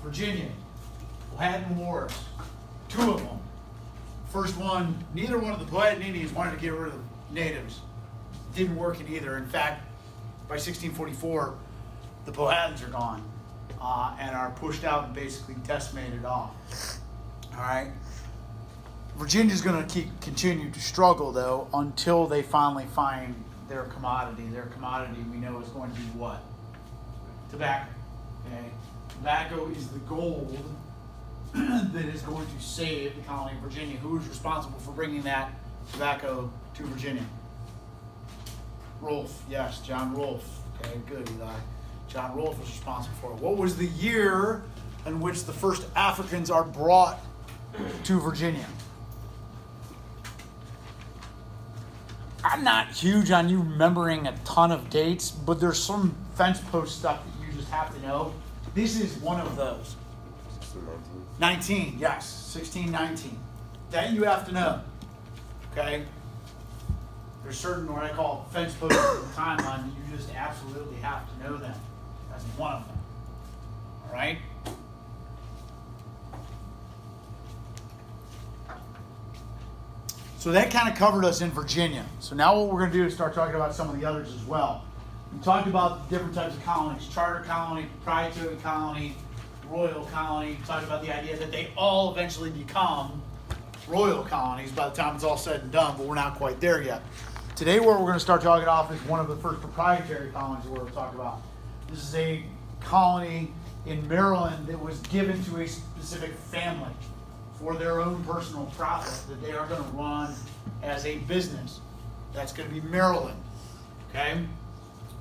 Virginia, Powhatan Wars, 2 of them. First one, neither one of the Powhatan Indians wanted to get rid of the natives. Didn't work in either. In fact, by 1644, the Powhatans are gone and are pushed out and basically decimated off. All right. Virginia's going to continue to struggle, though, until they finally find their commodity. Their commodity, we know, is going to be what? Tobacco. Okay? Tobacco is the gold that is going to save the colony of Virginia. Who is responsible for bringing that tobacco to Virginia? Rolfe. Yes, John Rolfe. Okay, good, Eli. John Rolfe was responsible for it. What was the year in which the first Africans are brought to Virginia? I'm not huge on you remembering a ton of dates, but there's some fence post stuff that you just have to know. This is one of those. 19, yes, 1619. That you have to know. Okay? There's certain what I call fence posts in the timeline that you just absolutely have to know them. That's one of them. All right? So that kind of covered us in Virginia. So now what we're going to do is start talking about some of the others as well. We talked about the different types of colonies: charter colony, proprietary colony, royal colony. We talked about the idea that they all eventually become royal colonies by the time it's all said and done, but we're not quite there yet. Today what we're going to start talking off is one of the first proprietary colonies we're going to talk about. This is a colony in Maryland that was given to a specific family for their own personal profit that they are going to run as a business. That's going to be Maryland. Okay?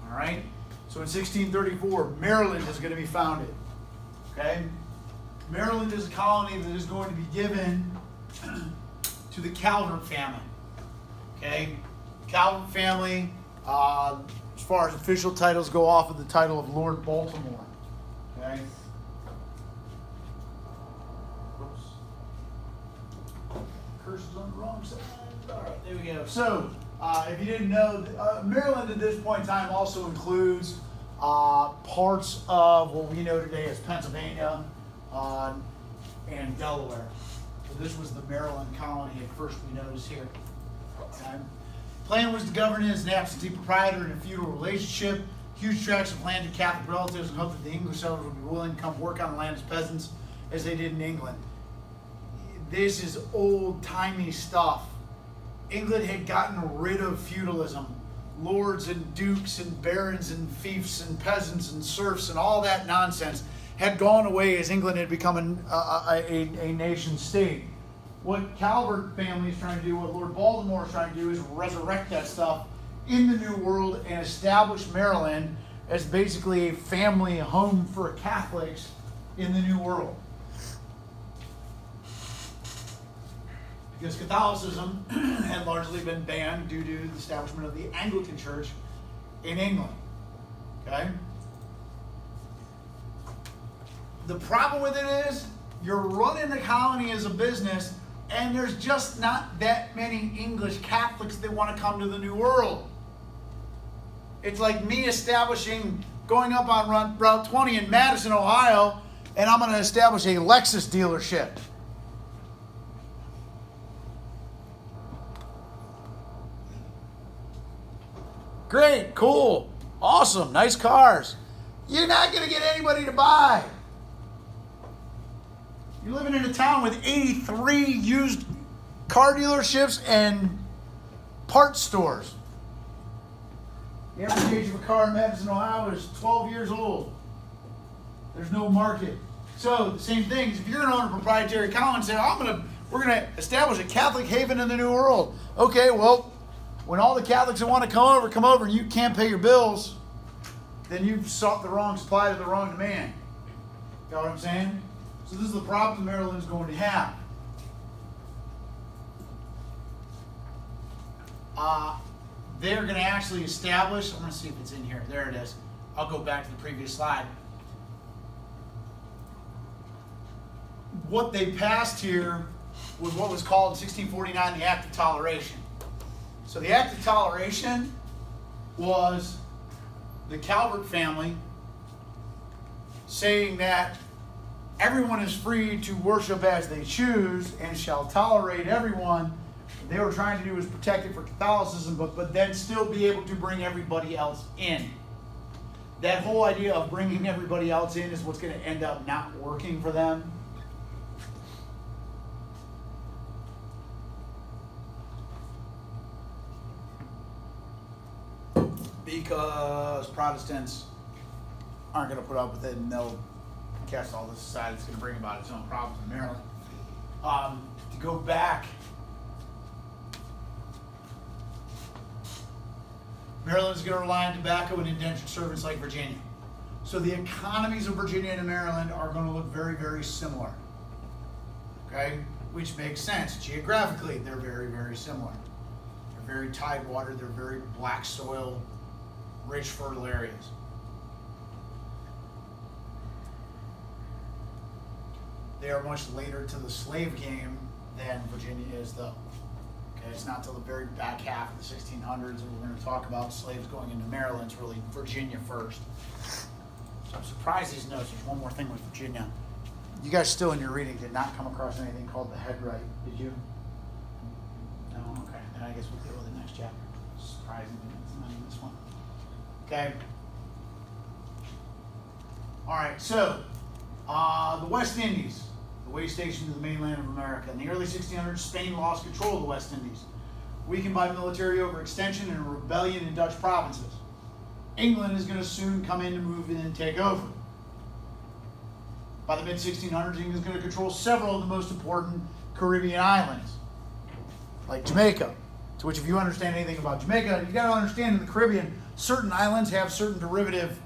All right? So in 1634, Maryland is going to be founded. Okay? Maryland is a colony that is going to be given to the Calvert family. Okay? Calvert family, as far as official titles go, off of the title of Lord Baltimore. Okay? Curses on the wrong side. All right, there we go. So, if you didn't know, Maryland at this point in time also includes parts of what we know today as Pennsylvania and Delaware. So this was the Maryland colony at first we notice here. Okay. Plan was to govern as an absentee proprietor in a feudal relationship. Huge tracts of land to Catholic relatives and hope that the English settlers would be willing to come work on the land as peasants as they did in England. This is old-timey stuff. England had gotten rid of feudalism. Lords and dukes and barons and fiefs and peasants and serfs and all that nonsense had gone away as England had become a nation state. What Calvert family is trying to do, what Lord Baltimore is trying to do, is resurrect that stuff in the New World and establish Maryland as basically a family home for Catholics in the New World. Because Catholicism had largely been banned due to the establishment of the Anglican Church in England. Okay? The problem with it is you're running the colony as a business, and there's just not that many English Catholics that want to come to the New World. It's like me going up on Route 20 in Madison, Ohio, and I'm going to establish a Lexus dealership. Great, cool, awesome, nice cars. You're not going to get anybody to buy. You're living in a town with 83 used car dealerships and parts stores. The average age of a car in Madison, Ohio is 12 years old. There's no market. So the same thing is if you're going to own a proprietary colony and say, we're going to establish a Catholic haven in the New World. Okay, well, when all the Catholics that want to come over and you can't pay your bills, then you've sought the wrong supply to the wrong demand. You know what I'm saying? So this is the problem Maryland's going to have. They're going to actually establish, I'm going to see if it's in here. There it is. I'll go back to the previous slide. What they passed here was what was called in 1649 the Act of Toleration. So the Act of Toleration was the Calvert family saying that everyone is free to worship as they choose and shall tolerate everyone. What they were trying to do was protect it for Catholicism, but then still be able to bring everybody else in. That whole idea of bringing everybody else in is what's going to end up not working for them. Because Protestants aren't going to put up with it, and they'll cast all this aside. It's going to bring about its own problems in Maryland. To go back, Maryland is going to rely on tobacco and indentured servants like Virginia. So the economies of Virginia and Maryland are going to look very, very similar. Okay? Which makes sense. Geographically, they're very, very similar. They're very tidewater. They're very black soil, rich, fertile areas. They are much later to the slave game than Virginia is, though. Okay, it's not till the very back half of the 1600s that we're going to talk about slaves going into Maryland. It's really Virginia first. So I'm surprised these notes. There's one more thing with Virginia. You guys still in your reading did not come across anything called the headright, did you? No? Okay. Then I guess we'll deal with the next chapter. Surprisingly, it's not in this one. Okay. All right, so the West Indies, the way station to the mainland of America. In the early 1600s, Spain lost control of the West Indies, weakened by military overextension and a rebellion in Dutch provinces. England is going to soon come in to move in and take over. By the mid-1600s, England is going to control several of the most important Caribbean islands, like Jamaica, to which if you understand anything about Jamaica, you got to understand in the Caribbean, certain islands have certain derivative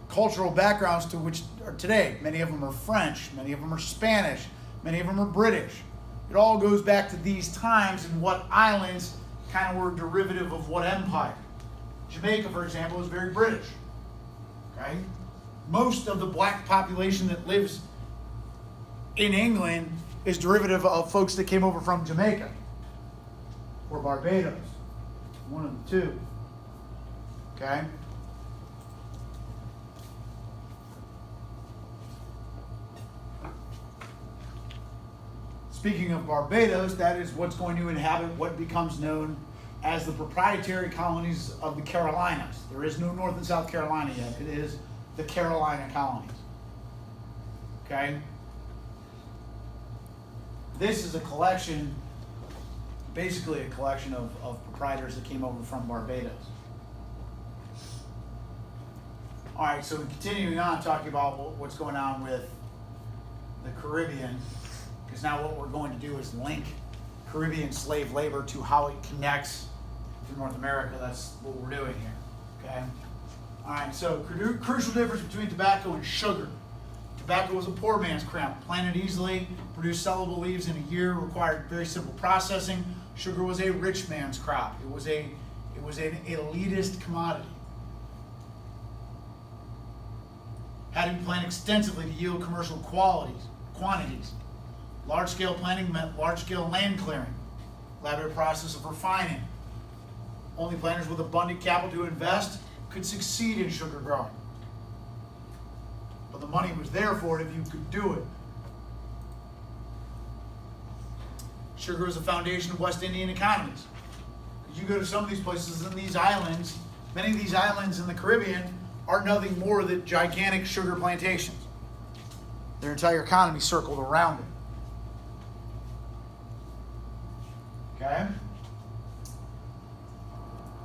cultural backgrounds to which are today. Many of them are French, many of them are Spanish, many of them are British. It all goes back to these times and what islands kind of were derivative of what empire. Jamaica, for example, is very British. Okay? Most of the black population that lives in England is derivative of folks that came over from Jamaica or Barbados. One of the two. Okay? Speaking of Barbados, that is what's going to inhabit what becomes known as the proprietary colonies of the Carolinas. There is no North and South Carolina yet. It is the Carolina colonies. Okay? This is a collection, basically a collection of proprietors that came over from Barbados. All right, so continuing on, talking about what's going on with the Caribbean, because now what we're going to do is link Caribbean slave labor to how it connects to North America. That's what we're doing here, okay? All right, so crucial difference between tobacco and sugar. Tobacco was a poor man's crop, planted easily, produced sellable leaves in a year, required very simple processing. Sugar was a rich man's crop. It was an elitist commodity. Had to be planted extensively to yield commercial quantities. Large-scale planting meant large-scale land clearing, elaborate process of refining. Only planters with abundant capital to invest could succeed in sugar growing. But the money was there for it if you could do it. Sugar is the foundation of West Indian economies. You go to some of these places in these islands, many of these islands in the Caribbean are nothing more than gigantic sugar plantations. Their entire economy circled around it. Okay?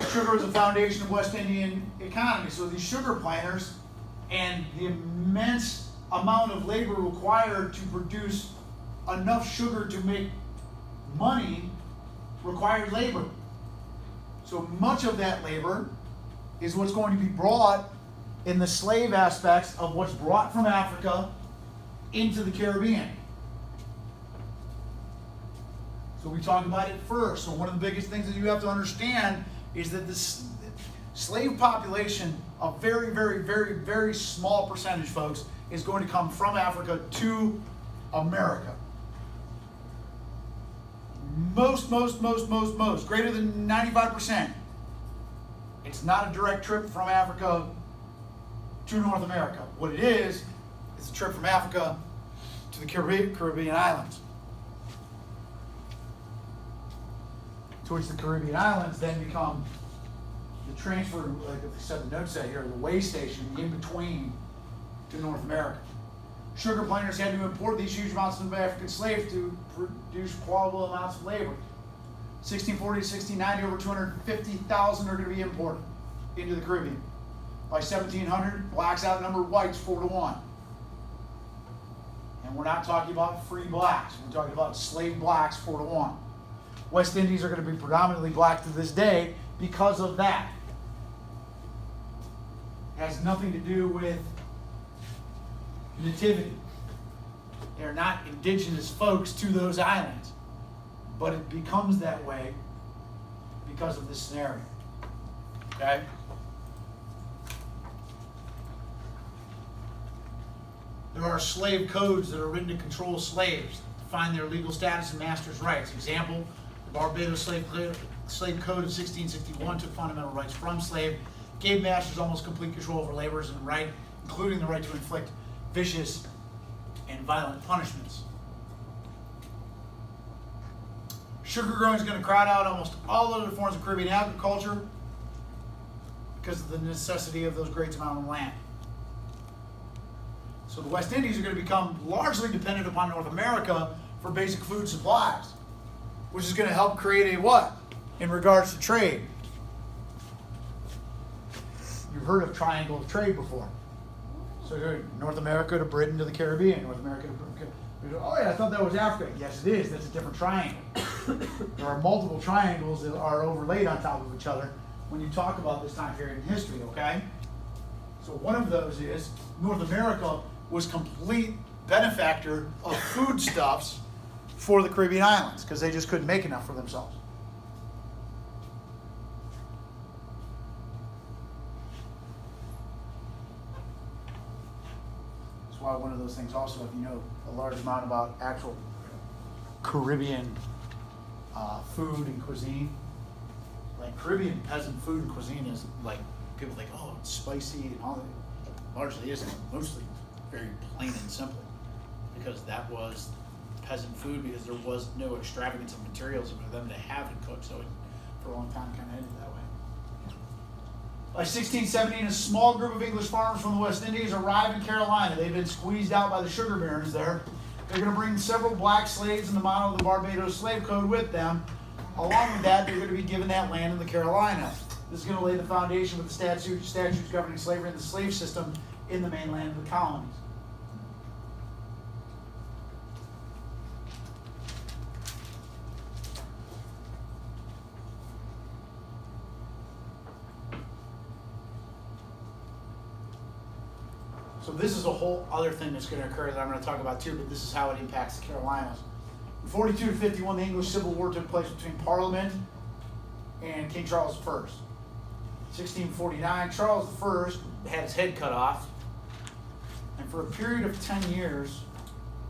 Sugar is the foundation of West Indian economy. So these sugar planters and the immense amount of labor required to produce enough sugar to make money required labor. So much of that labor is what's going to be brought in the slave aspects of what's brought from Africa into the Caribbean. So we talked about it first. So one of the biggest things that you have to understand is that the slave population, a very, very, very, very small percentage, folks, is going to come from Africa to America. Most, greater than 95%. It's not a direct trip from Africa to North America. What it is a trip from Africa to the Caribbean islands. To which the Caribbean islands then become the transfer, like they said the notes say here, the way station in between to North America. Sugar planters had to import these huge amounts of African slaves to produce quotable amounts of labor. 1640 to 1690, over 250,000 are going to be imported into the Caribbean. By 1700, blacks outnumbered whites 4-1. And we're not talking about free blacks. We're talking about slave blacks 4-1. West Indies are going to be predominantly black to this day because of that. It has nothing to do with nativity. They're not indigenous folks to those islands. But it becomes that way because of this scenario. Okay? There are slave codes that are written to control slaves, define their legal status and masters' rights. Example, the Barbados Slave Code of 1661 took fundamental rights from slave, gave masters almost complete control over laborers and right, including the right to inflict vicious and violent punishments. Sugar growing is going to crowd out almost all other forms of Caribbean agriculture because of the necessity of those great amounts of land. So the West Indies are going to become largely dependent upon North America for basic food supplies, which is going to help create a what in regards to trade? You've heard of triangle of trade before. So North America to Britain to the Caribbean, North America to Britain. Oh yeah, I thought that was Africa. Yes, it is. That's a different triangle. There are multiple triangles that are overlaid on top of each other when you talk about this time period in history, okay? So one of those is North America was complete benefactor of foodstuffs for the Caribbean islands because they just couldn't make enough for themselves. That's why one of those things also, if you know a large amount about actual Caribbean food and cuisine, like Caribbean peasant food and cuisine is like, people think, oh, it's spicy and all that. It largely isn't. Mostly very plain and simple, because that was peasant food, because there was no extravagance of materials for them to have and cook, so it, for a long time, kind of ended that way. By 1617, a small group of English farmers from the West Indies arrived in Carolina. They've been squeezed out by the sugar barons there. They're going to bring several black slaves in the model of the Barbados Slave Code with them. Along with that, they're going to be given that land in the Carolinas. This is going to lay the foundation with the statutes governing slavery and the slave system in the mainland of the colonies. So this is a whole other thing that's going to occur that I'm going to talk about too, but this is how it impacts the Carolinas. In 42 to 51, the English Civil War took place between Parliament and King Charles I. 1649, Charles I had his head cut off, and for a period of 10 years,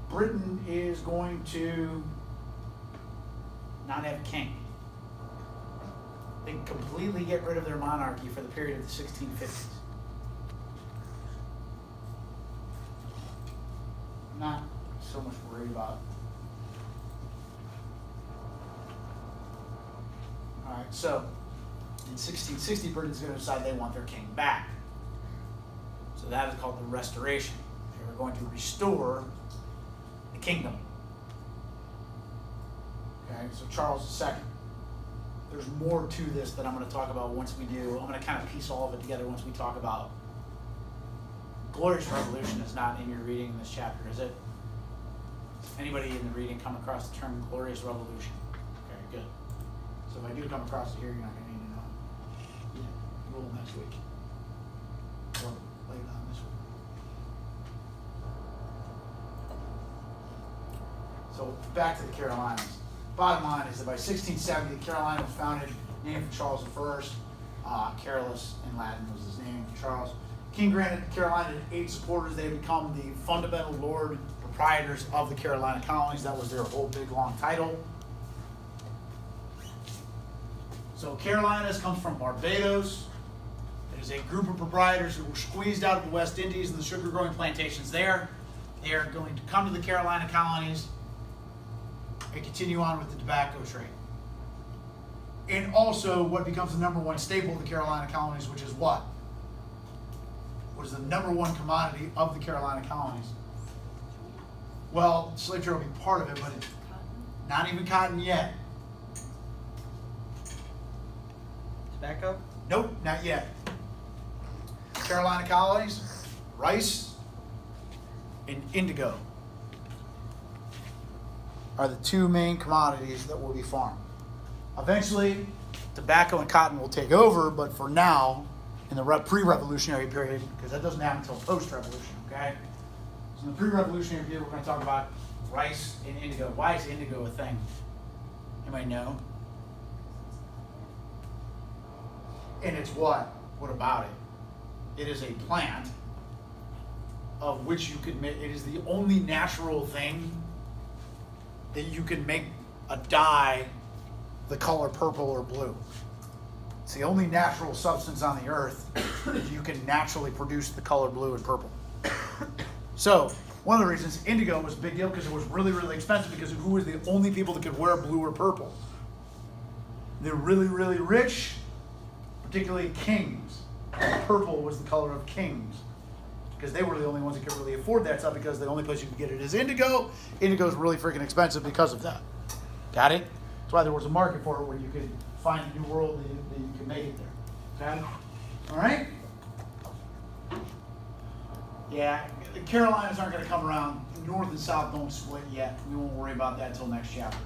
Britain is going to not have a king. They completely get rid of their monarchy for the period of the 1650s. I'm not so much worried about. All right, so in 1660, Britain's going to decide they want their king back. So that is called the Restoration. They were going to restore the kingdom. Okay, so Charles II. There's more to this that I'm going to talk about once we do. I'm going to kind of piece all of it together once we talk about. Glorious Revolution is not in your reading in this chapter, is it? Anybody in the reading come across the term Glorious Revolution? Okay, good. So if I do come across it here, you're not going to need to know. Yeah, roll next week. Or later on this week. So back to the Carolinas. Bottom line is that by 1670, the Carolina was founded, named for Charles I. Carolus in Latin was his name, Charles. King granted Carolina to 8 supporters. They become the fundamental lord proprietors of the Carolina colonies. That was their whole big long title. So Carolinas comes from Barbados. It is a group of proprietors who were squeezed out of the West Indies and the sugar growing plantations there. They are going to come to the Carolina colonies and continue on with the tobacco trade. And also what becomes the number one staple of the Carolina colonies, which is what? What is the number one commodity of the Carolina colonies? Well, slave trade will be part of it, but it's not even cotton yet. Tobacco? Nope, not yet. Carolina colonies, rice and indigo are the two main commodities that will be farmed. Eventually, tobacco and cotton will take over, but for now, in the pre-revolutionary period, because that doesn't happen until post-revolution, okay? So in the pre-revolutionary period, we're going to talk about rice and indigo. Why is indigo a thing? Anybody know? And it's what? What about it? It is a plant of which you could make, it is the only natural thing that you can make a dye the color purple or blue. It's the only natural substance on the earth that you can naturally produce the color blue and purple. So, one of the reasons indigo was a big deal because it was really, really expensive because who was the only people that could wear blue or purple? They're really, really rich, particularly kings. Purple was the color of kings because they were the only ones that could really afford that stuff because the only place you could get it is indigo. Indigo is really freaking expensive because of that. Got it? That's why there was a market for it where you could find a new world that you could make it there. Got it? All right? Yeah, the Carolinas aren't going to come around. North and South don't split yet. We won't worry about that until next chapter.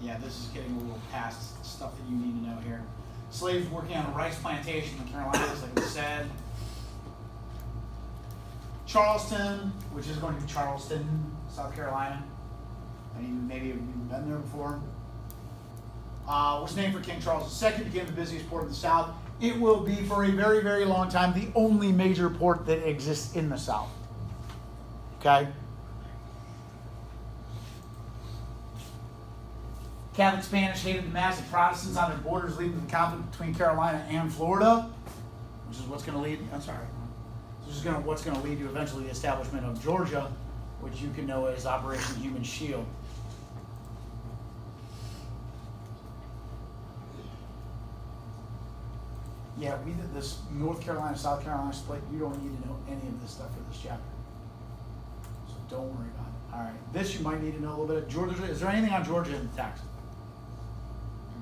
Yeah, this is getting a little past stuff that you need to know here. Slaves working on a rice plantation in the Carolinas, like we said. Charleston, which is going to be Charleston, South Carolina. I mean, maybe you've been there before. Was named for King Charles II, became the busiest port of the South. It will be for a very, very long time the only major port that exists in the South. Okay? Catholic Spanish hated the massive Protestants on their borders, leading to the conflict between Carolina and Florida, which is what's going to lead, this is what's going to lead to eventually the establishment of Georgia, which you can know as Operation Human Shield. Yeah, we did this North Carolina, South Carolina split. You don't need to know any of this stuff for this chapter. So don't worry about it. All right. This you might need to know a little bit of Georgia. Is there anything on Georgia in the text?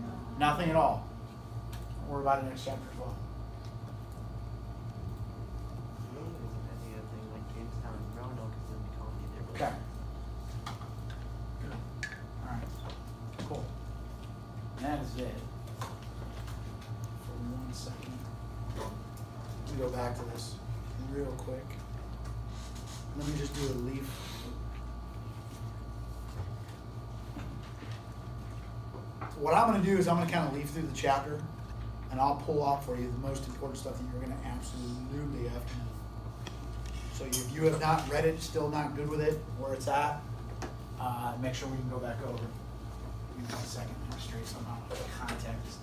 No. Nothing at all. Don't worry about it next chapter as well. Okay. Good. All right. Cool. And that is it. For 1 second. Let me go back to this real quick. Let me just do a leaf. What I'm going to do is I'm going to kind of leaf through the chapter, and I'll pull out for you the most important stuff that you're going to absolutely have to know. So if you have not read it, still not good with it, where it's at, make sure we can go back over. Give me 1 second, I'm straight somehow. Context.